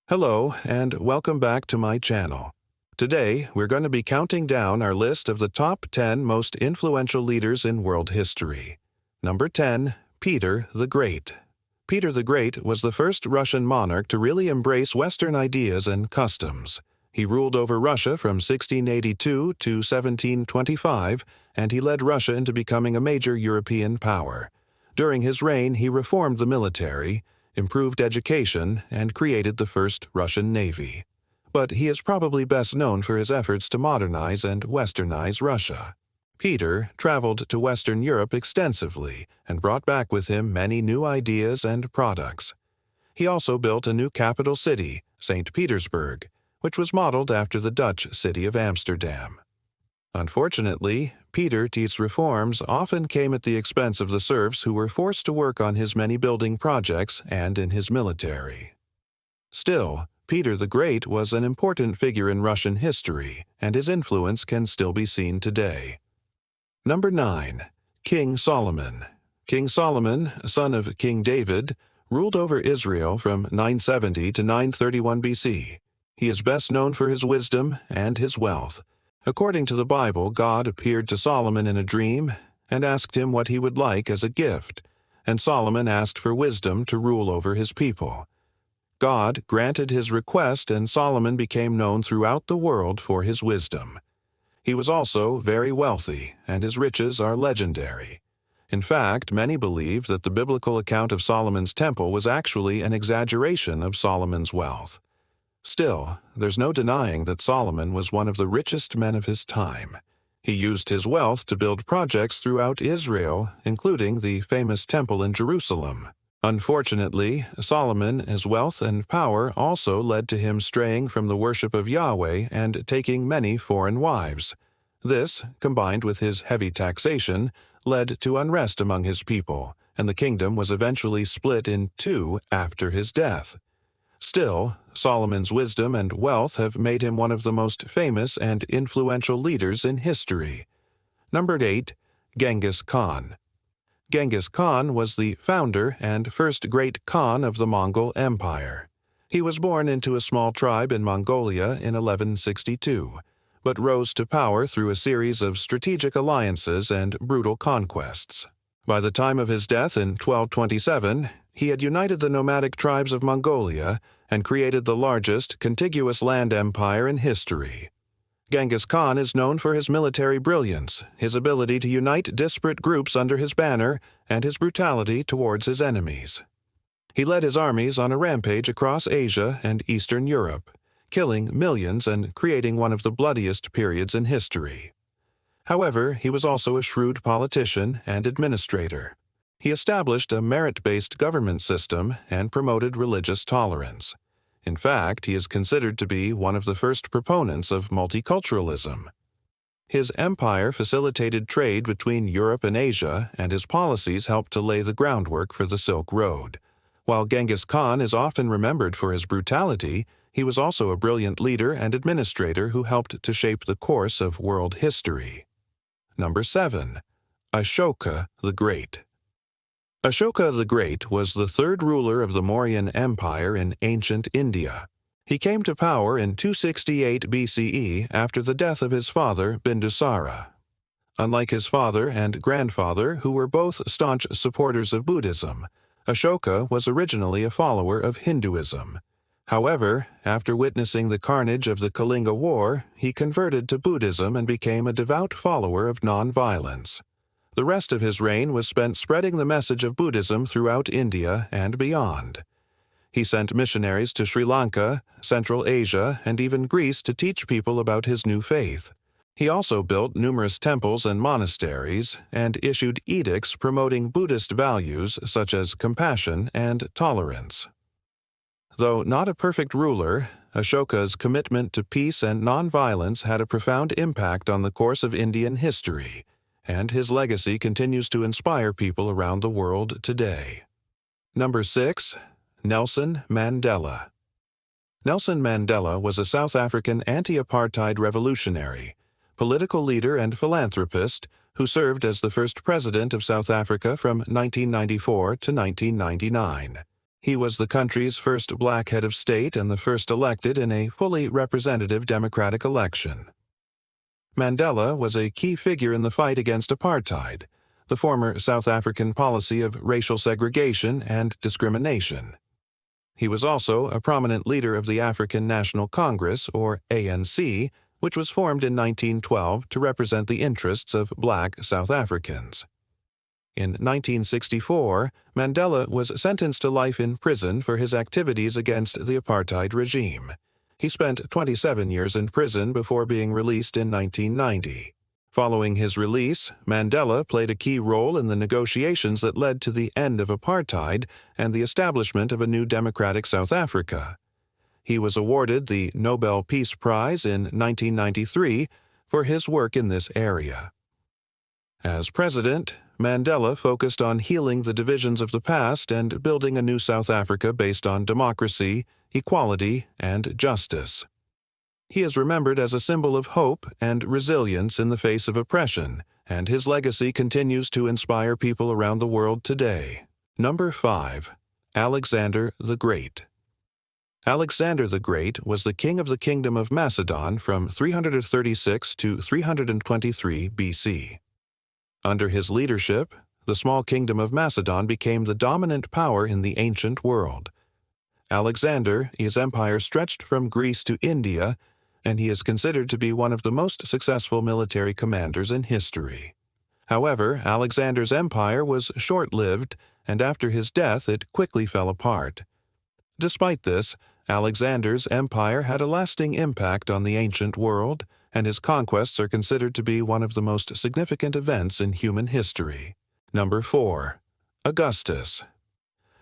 Hello, and welcome back to my channel. Today, we're going to be counting down our list of the top 10 most influential leaders in world history. Number 10, Peter the Great. Peter the Great was the first Russian monarch to really embrace Western ideas and customs. He ruled over Russia from 1682 to 1725, and he led Russia into becoming a major European power. During his reign, he reformed the military, improved education, and created the first Russian Navy. But he is probably best known for his efforts to modernize and westernize Russia. Peter traveled to Western Europe extensively and brought back with him many new ideas and products. He also built a new capital city, St. Petersburg, which was modeled after the Dutch city of Amsterdam. Unfortunately, Peter's reforms often came at the expense of the serfs who were forced to work on his many building projects and in his military. Still, Peter the Great was an important figure in Russian history, and his influence can still be seen today. Number 9. King Solomon. King Solomon, son of King David, ruled over Israel from 970 to 931 BC. He is best known for his wisdom and his wealth. According to the Bible, God appeared to Solomon in a dream and asked him what he would like as a gift, and Solomon asked for wisdom to rule over his people. God granted his request, and Solomon became known throughout the world for his wisdom. He was also very wealthy, and his riches are legendary. In fact, many believe that the biblical account of Solomon's temple was actually an exaggeration of Solomon's wealth. Still, there's no denying that Solomon was one of the richest men of his time. He used his wealth to build projects throughout Israel, including the famous temple in Jerusalem. Unfortunately, Solomon's wealth and power also led to him straying from the worship of Yahweh and taking many foreign wives. This, combined with his heavy taxation, led to unrest among his people, and the kingdom was eventually split in two after his death. Still, Solomon's wisdom and wealth have made him one of the most famous and influential leaders in history. Number 8. Genghis Khan. Genghis Khan was the founder and first great Khan of the Mongol Empire. He was born into a small tribe in Mongolia in 1162, but rose to power through a series of strategic alliances and brutal conquests. By the time of his death in 1227, he had united the nomadic tribes of Mongolia and created the largest contiguous land empire in history. Genghis Khan is known for his military brilliance, his ability to unite disparate groups under his banner, and his brutality towards his enemies. He led his armies on a rampage across Asia and Eastern Europe, killing millions and creating one of the bloodiest periods in history. However, he was also a shrewd politician and administrator. He established a merit-based government system and promoted religious tolerance. In fact, he is considered to be one of the first proponents of multiculturalism. His empire facilitated trade between Europe and Asia, and his policies helped to lay the groundwork for the Silk Road. While Genghis Khan is often remembered for his brutality, he was also a brilliant leader and administrator who helped to shape the course of world history. Number 7. Ashoka the Great. Ashoka the Great was the third ruler of the Mauryan Empire in ancient India. He came to power in 268 BCE after the death of his father Bindusara. Unlike his father and grandfather, who were both staunch supporters of Buddhism, Ashoka was originally a follower of Hinduism. However, after witnessing the carnage of the Kalinga War, he converted to Buddhism and became a devout follower of nonviolence. The rest of his reign was spent spreading the message of Buddhism throughout India and beyond. He sent missionaries to Sri Lanka, Central Asia, and even Greece to teach people about his new faith. He also built numerous temples and monasteries and issued edicts promoting Buddhist values such as compassion and tolerance. Though not a perfect ruler, Ashoka's commitment to peace and nonviolence had a profound impact on the course of Indian history, and his legacy continues to inspire people around the world today. Number 6. Nelson Mandela. Nelson Mandela was a South African anti-apartheid revolutionary, political leader and philanthropist who served as the first president of South Africa from 1994 to 1999. He was the country's first black head of state and the first elected in a fully representative democratic election. Mandela was a key figure in the fight against apartheid, the former South African policy of racial segregation and discrimination. He was also a prominent leader of the African National Congress, or ANC, which was formed in 1912 to represent the interests of black South Africans. In 1964, Mandela was sentenced to life in prison for his activities against the apartheid regime. He spent 27 years in prison before being released in 1990. Following his release, Mandela played a key role in the negotiations that led to the end of apartheid and the establishment of a new democratic South Africa. He was awarded the Nobel Peace Prize in 1993 for his work in this area. As president, Mandela focused on healing the divisions of the past and building a new South Africa based on democracy, equality, and justice. He is remembered as a symbol of hope and resilience in the face of oppression, and his legacy continues to inspire people around the world today. Number 5. Alexander the Great. Alexander the Great was the king of the Kingdom of Macedon from 336 to 323 BC. Under his leadership, the small kingdom of Macedon became the dominant power in the ancient world. His empire stretched from Greece to India, and he is considered to be one of the most successful military commanders in history. However, Alexander's empire was short-lived, and after his death it quickly fell apart. Despite this, Alexander's empire had a lasting impact on the ancient world, and his conquests are considered to be one of the most significant events in human history. Number 4. Augustus.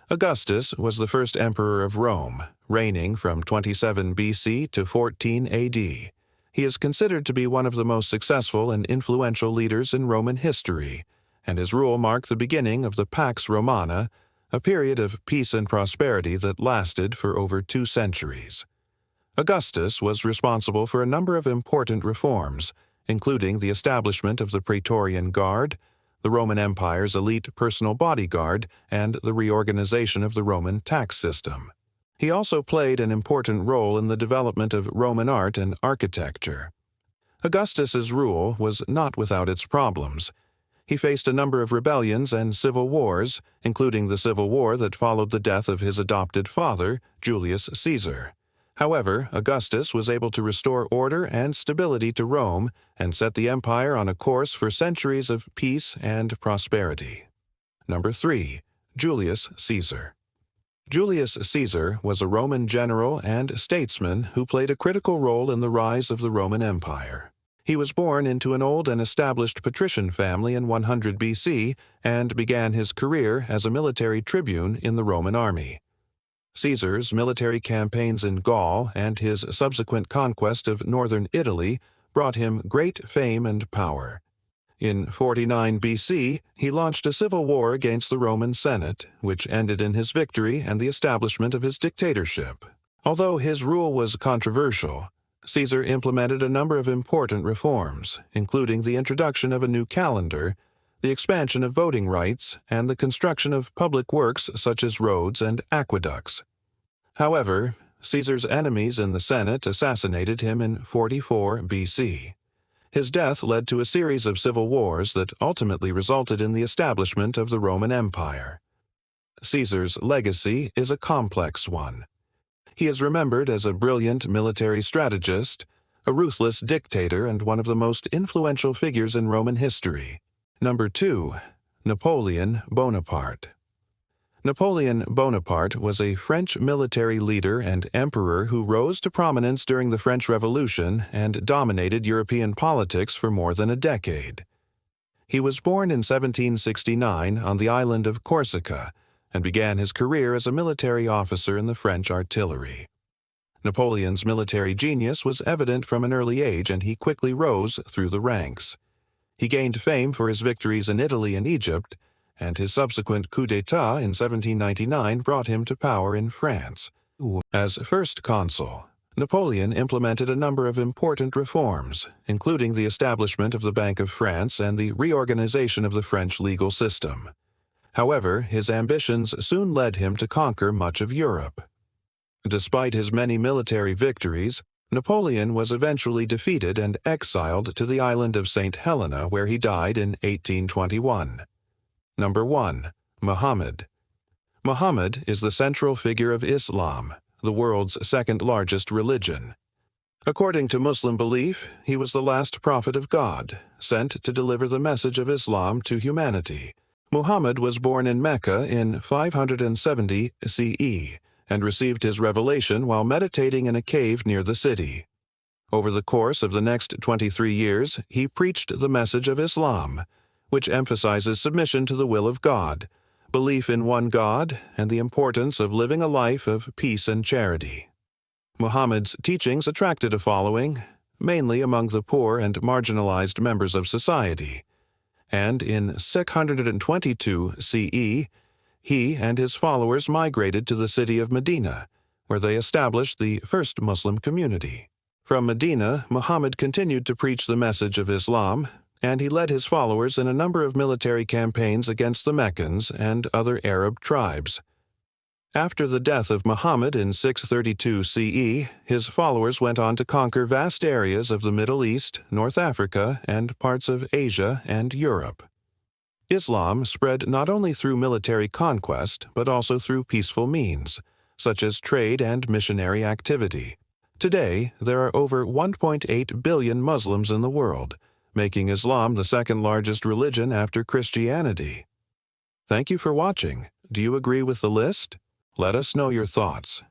Augustus was the first emperor of Rome, reigning from 27 BC to 14 AD. He is considered to be one of the most successful and influential leaders in Roman history, and his rule marked the beginning of the Pax Romana, a period of peace and prosperity that lasted for over 2 centuries. Augustus was responsible for a number of important reforms, including the establishment of the Praetorian Guard, the Roman Empire's elite personal bodyguard, and the reorganization of the Roman tax system. He also played an important role in the development of Roman art and architecture. Augustus's rule was not without its problems. He faced a number of rebellions and civil wars, including the civil war that followed the death of his adopted father, Julius Caesar. However, Augustus was able to restore order and stability to Rome and set the empire on a course for centuries of peace and prosperity. Number 3. Julius Caesar. Julius Caesar was a Roman general and statesman who played a critical role in the rise of the Roman Empire. He was born into an old and established patrician family in 100 BC and began his career as a military tribune in the Roman army. Caesar's military campaigns in Gaul and his subsequent conquest of northern Italy brought him great fame and power. In 49 BC, he launched a civil war against the Roman Senate, which ended in his victory and the establishment of his dictatorship. Although his rule was controversial, Caesar implemented a number of important reforms, including the introduction of a new calendar, the expansion of voting rights, and the construction of public works such as roads and aqueducts. However, Caesar's enemies in the Senate assassinated him in 44 BC. His death led to a series of civil wars that ultimately resulted in the establishment of the Roman Empire. Caesar's legacy is a complex one. He is remembered as a brilliant military strategist, a ruthless dictator, and one of the most influential figures in Roman history. Number 2. Napoleon Bonaparte. Napoleon Bonaparte was a French military leader and emperor who rose to prominence during the French Revolution and dominated European politics for more than a decade. He was born in 1769 on the island of Corsica and began his career as a military officer in the French artillery. Napoleon's military genius was evident from an early age, and he quickly rose through the ranks. He gained fame for his victories in Italy and Egypt, and his subsequent coup d'état in 1799 brought him to power in France. As first consul, Napoleon implemented a number of important reforms, including the establishment of the Bank of France and the reorganization of the French legal system. However, his ambitions soon led him to conquer much of Europe. Despite his many military victories, Napoleon was eventually defeated and exiled to the island of St. Helena, where he died in 1821. Number 1. Muhammad. Muhammad is the central figure of Islam, the world's second-largest religion. According to Muslim belief, he was the last prophet of God, sent to deliver the message of Islam to humanity. Muhammad was born in Mecca in 570 CE and received his revelation while meditating in a cave near the city. Over the course of the next 23 years, he preached the message of Islam, which emphasizes submission to the will of God, belief in one God, and the importance of living a life of peace and charity. Muhammad's teachings attracted a following, mainly among the poor and marginalized members of society, and in 622 CE, he and his followers migrated to the city of Medina, where they established the first Muslim community. From Medina, Muhammad continued to preach the message of Islam, and he led his followers in a number of military campaigns against the Meccans and other Arab tribes. After the death of Muhammad in 632 CE, his followers went on to conquer vast areas of the Middle East, North Africa, and parts of Asia and Europe. Islam spread not only through military conquest, but also through peaceful means, such as trade and missionary activity. Today, there are over 1.8 billion Muslims in the world, making Islam the second-largest religion after Christianity. Thank you for watching. Do you agree with the list? Let us know your thoughts.